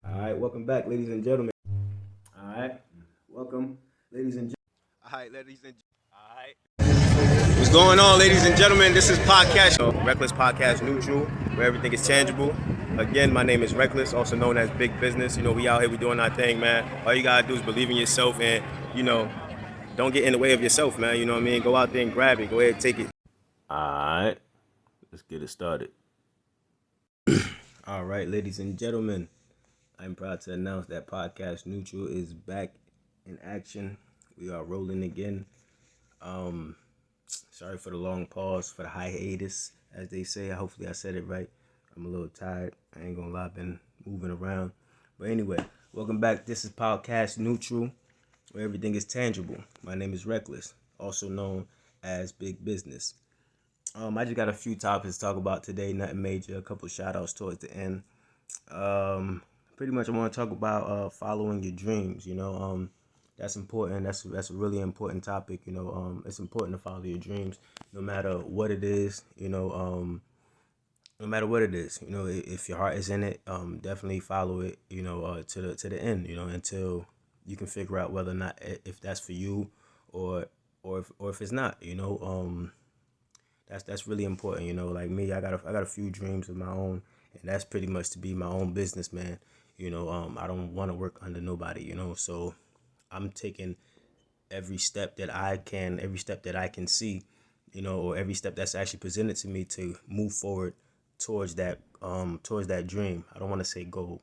All right, welcome back, ladies and gentlemen. All right, welcome, ladies and gentlemen. All right, ladies and all right. What's going on, ladies and gentlemen? This is podcast, Reckless Podcast Neutral, where everything is tangible. Again, my name is Reckless, also known as Big Business. We out here, we doing our thing, man. All you gotta do is believe in yourself and, don't get in the way of yourself, man. You know what I mean? Go out there and grab it. Go ahead and take it. All right, let's get it started. All right, ladies and gentlemen, I'm proud to announce that Podcast Neutral is back in action. We are rolling again. Sorry for the long pause, for the hiatus, as they say. Hopefully I said it right. I'm a little tired. I ain't gonna lie, I've been moving around. But anyway, welcome back. This is Podcast Neutral, where everything is tangible. My name is Reckless, also known as Big Business. I just got a few topics to talk about today, nothing major, a couple shout outs towards the end. Pretty much I want to talk about following your dreams, that's important. That's a really important topic, it's important to follow your dreams no matter what it is, no matter what it is, if your heart is in it, definitely follow it, to the end, until you can figure out whether or not if that's for you or if it's not, that's really important, like me, I got a few dreams of my own, and that's pretty much to be my own businessman. I don't want to work under nobody, so I'm taking every step that I can see, or every step that's actually presented to me to move forward towards that dream. I don't want to say goal.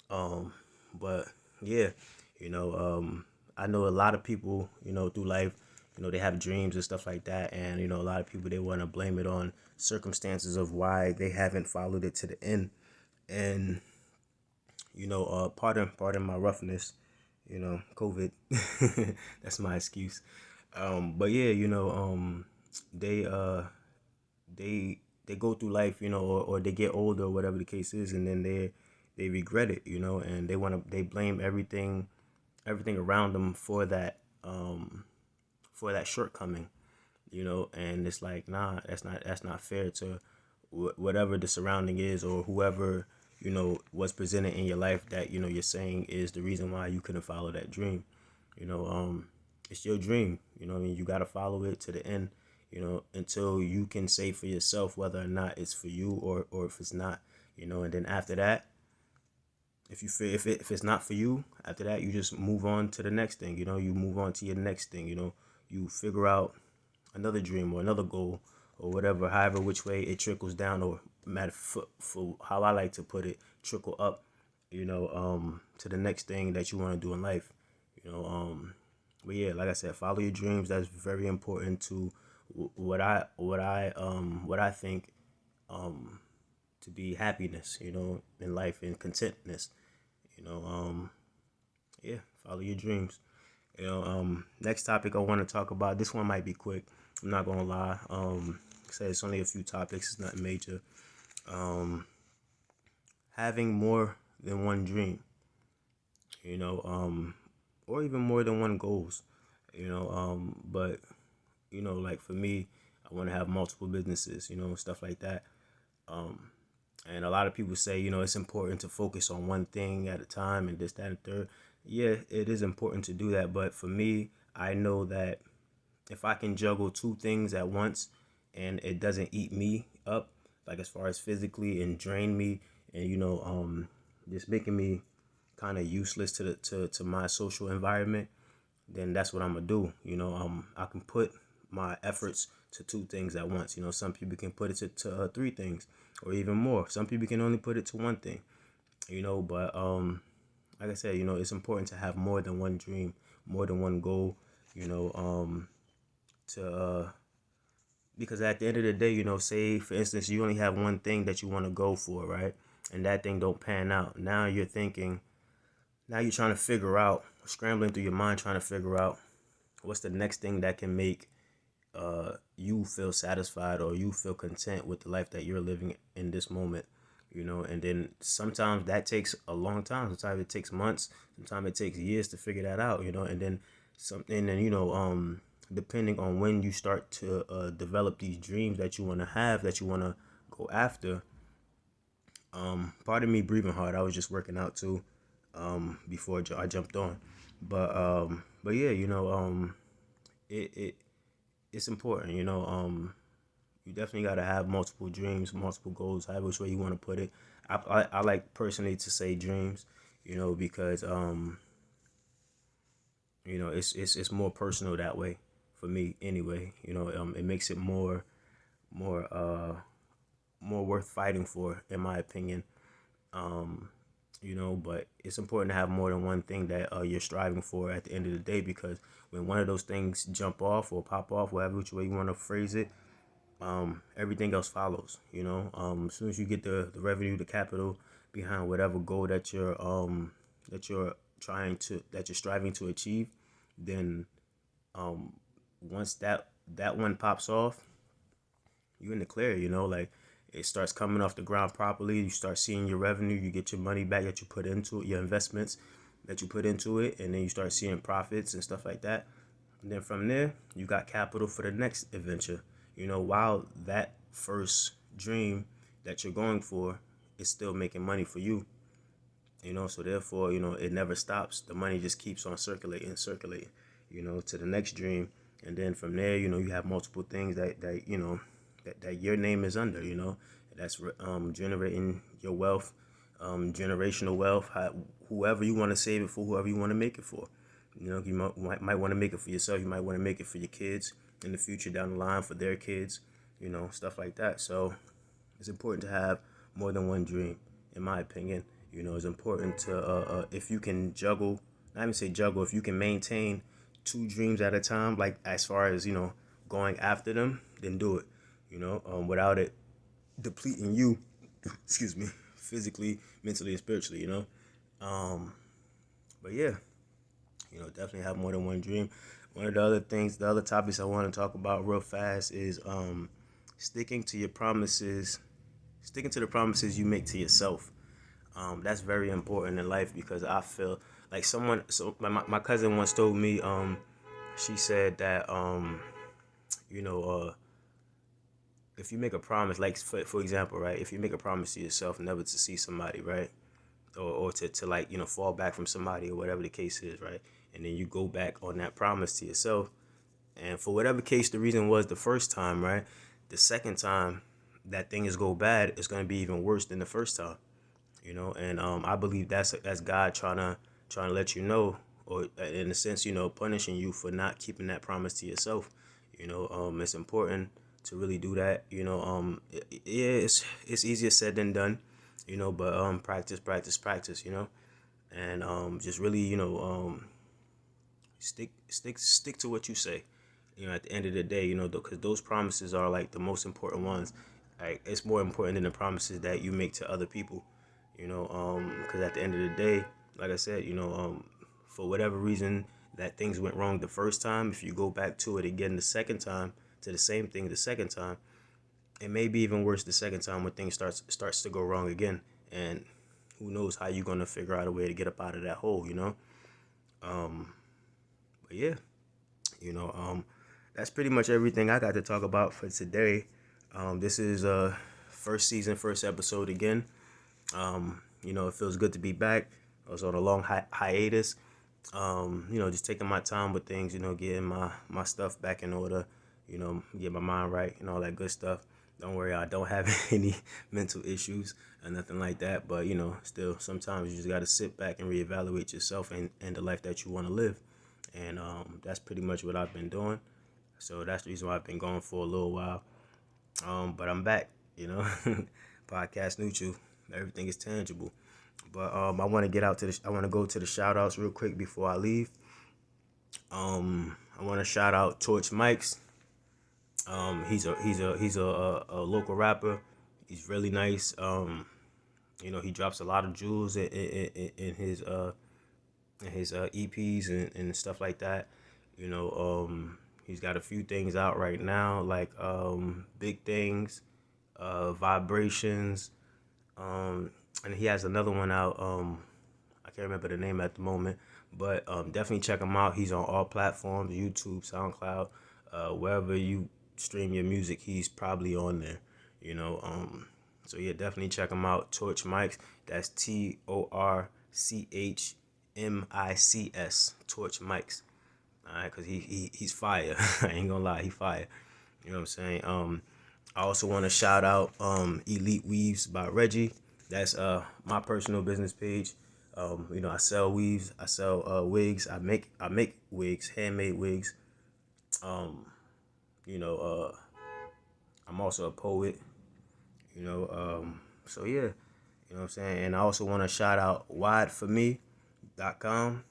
But yeah, I know a lot of people, through life, they have dreams and stuff like that, and a lot of people, they want to blame it on circumstances of why they haven't followed it to the end. And pardon my roughness, COVID. That's my excuse. But yeah, they they go through life, or they get older, or whatever the case is, and then they regret it, and they blame everything around them for that shortcoming, and it's like, nah, that's not fair to whatever the surrounding is, or whoever was presented in your life that you're saying is the reason why you couldn't follow that dream. It's your dream, and you got to follow it to the end, until you can say for yourself whether or not it's for you, or if it's not, and then after that, if you feel if it's not for you, after that you just move on to the next thing. You move on to your next thing. You figure out another dream or another goal, or whatever, however which way it trickles down, or matter for how I like to put it, trickle up, to the next thing that you want to do in life. But yeah, like I said, follow your dreams. That's very important to what I think to be happiness, in life, and contentness. You know, yeah, follow your dreams. Next topic I want to talk about. This one might be quick. I'm not gonna lie. Say it's only a few topics. It's nothing major. Having more than one dream. Or even more than one goals. But like for me, I want to have multiple businesses. Stuff like that. And a lot of people say, it's important to focus on one thing at a time, and this, that, and third. Yeah, it is important to do that. But for me, I know that if I can juggle two things at once and it doesn't eat me up, like as far as physically, and drain me, and just making me kind of useless to my social environment, then that's what I'm gonna do. I can put my efforts to two things at once. Some people can put it to three things, or even more. Some people can only put it to one thing. But like I said, it's important to have more than one dream, more than one goal. To Because at the end of the day, say for instance you only have one thing that you want to go for, right? And that thing don't pan out. Now you're trying to figure out, scrambling through your mind, trying to figure out what's the next thing that can make you feel satisfied, or you feel content with the life that you're living in this moment. And then sometimes that takes a long time. Sometimes it takes months. Sometimes it takes years to figure that out. And then something, and depending on when you start to develop these dreams that you want to have, that you want to go after. Pardon me breathing hard. I was just working out too. before I jumped on. But yeah, it it's important. You definitely got to have multiple dreams, multiple goals, however which way you want to put it. I like personally to say dreams, because it's more personal that way for me anyway. It makes it more more worth fighting for, in my opinion. Um, but it's important to have more than one thing that you're striving for at the end of the day, because when one of those things jump off or pop off, whatever which way you want to phrase it, everything else follows. As soon as you get the revenue, the capital behind whatever goal that you're that you're striving to achieve, then once that one pops off, you in the clear. Like, it starts coming off the ground properly. You start seeing your revenue. You get your money back that you put into it, your investments that you put into it, and then you start seeing profits and stuff like that. And then from there, you got capital for the next adventure. While that first dream that you're going for is still making money for you. So therefore, it never stops. The money just keeps on circulating, circulating, to the next dream. And then from there, you have multiple things that your name is under, that's generating your wealth, generational wealth, whoever you want to save it for, whoever you want to make it for. You might want to make it for yourself. You might want to make it for your kids in the future down the line, for their kids, stuff like that. So it's important to have more than one dream, in my opinion. It's important to, if you can juggle, not even say juggle, if you can maintain two dreams at a time, like as far as, going after them, then do it, without it depleting you, excuse me, physically, mentally, and spiritually, But yeah, definitely have more than one dream. One of the other topics I want to talk about real fast is sticking to your promises, sticking to the promises you make to yourself. That's very important in life, because I feel like my cousin once told me, she said that, if you make a promise, like for example, right, if you make a promise to yourself never to see somebody, right, or to like, fall back from somebody or whatever the case is, right, and then you go back on that promise to yourself, and for whatever case the reason was the first time, right, the second time that thing is go bad, it's going to be even worse than the first time. And I believe that's God trying to let you know, or in a sense, punishing you for not keeping that promise to yourself. It's important to really do that. Yeah, it's easier said than done, but practice, practice, practice, and just really, stick to what you say. At the end of the day, because those promises are like the most important ones. Like, it's more important than the promises that you make to other people. Because at the end of the day, like I said, for whatever reason that things went wrong the first time, if you go back to it again the second time, to the same thing the second time, it may be even worse the second time when things starts to go wrong again. And who knows how you're gonna figure out a way to get up out of that hole, But yeah, that's pretty much everything I got to talk about for today. This is first season, first episode again. It feels good to be back. I was on a long hiatus. Just taking my time with things, getting my stuff back in order, get my mind right and all that good stuff. Don't worry, I don't have any mental issues or nothing like that. But, still, sometimes you just got to sit back and reevaluate yourself and the life that you want to live. And that's pretty much what I've been doing. So that's the reason why I've been gone for a little while. But I'm back, podcast neutral. Everything is tangible. But I want to I want to go to the shout outs real quick before I leave. I want to shout out Torchmics. He's a local rapper. He's really nice. He drops a lot of jewels in his EPs and stuff like that. He's got a few things out right now, like Big Things, Vibrations, and he has another one out. I can't remember the name at the moment, but definitely check him out. He's on all platforms: YouTube, SoundCloud, wherever you stream your music, he's probably on there. So yeah, definitely check him out. Torchmics. That's Torchmics. Chmics, Torchmics. Alright, cause he's fire. I ain't gonna lie, he fire. You know what I'm saying? I also want to shout out Elite Weaves by Reggie. That's my personal business page. I sell weaves, I sell wigs, I make wigs, handmade wigs. Um, you know, I'm also a poet. So yeah, you know what I'm saying. And I also want to shout out wideforme.com.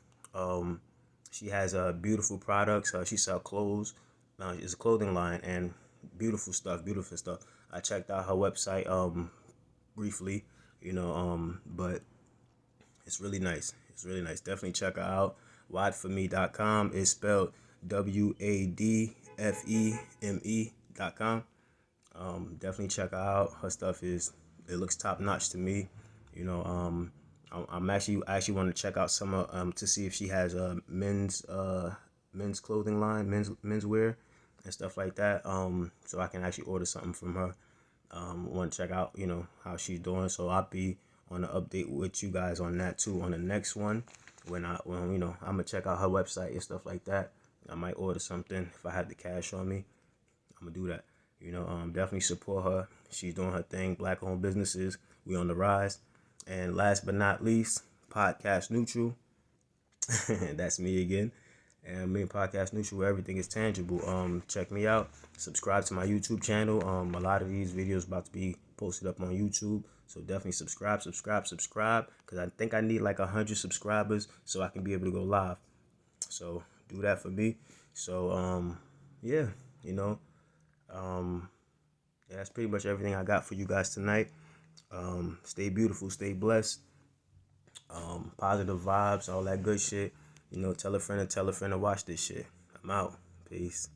She has beautiful products. She sells clothes. It's a clothing line and beautiful stuff. Beautiful stuff. I checked out her website briefly, but it's really nice. It's really nice. Definitely check her out. Wideforme.com is spelled WADFEME.com. Definitely check her out. Her stuff it looks top notch to me. I actually want to check out some to see if she has men's clothing line, menswear and stuff like that. So I can actually order something from her. Want to check out how she's doing. So I'll be on the update with you guys on that too on the next one when I'm gonna check out her website and stuff like that. I might order something if I have the cash on me. I'm gonna do that. Definitely support her. She's doing her thing. Black-owned businesses, we on the rise. And last but not least, Podcast Neutral. That's me again. And me and Podcast Neutral, where everything is tangible. Check me out. Subscribe to my YouTube channel. A lot of these videos about to be posted up on YouTube. So definitely subscribe. Because I think I need like 100 subscribers so I can be able to go live. So do that for me. So yeah, that's pretty much everything I got for you guys tonight. Stay beautiful, stay blessed. Positive vibes, all that good shit. Tell a friend to watch this shit. I'm out. Peace.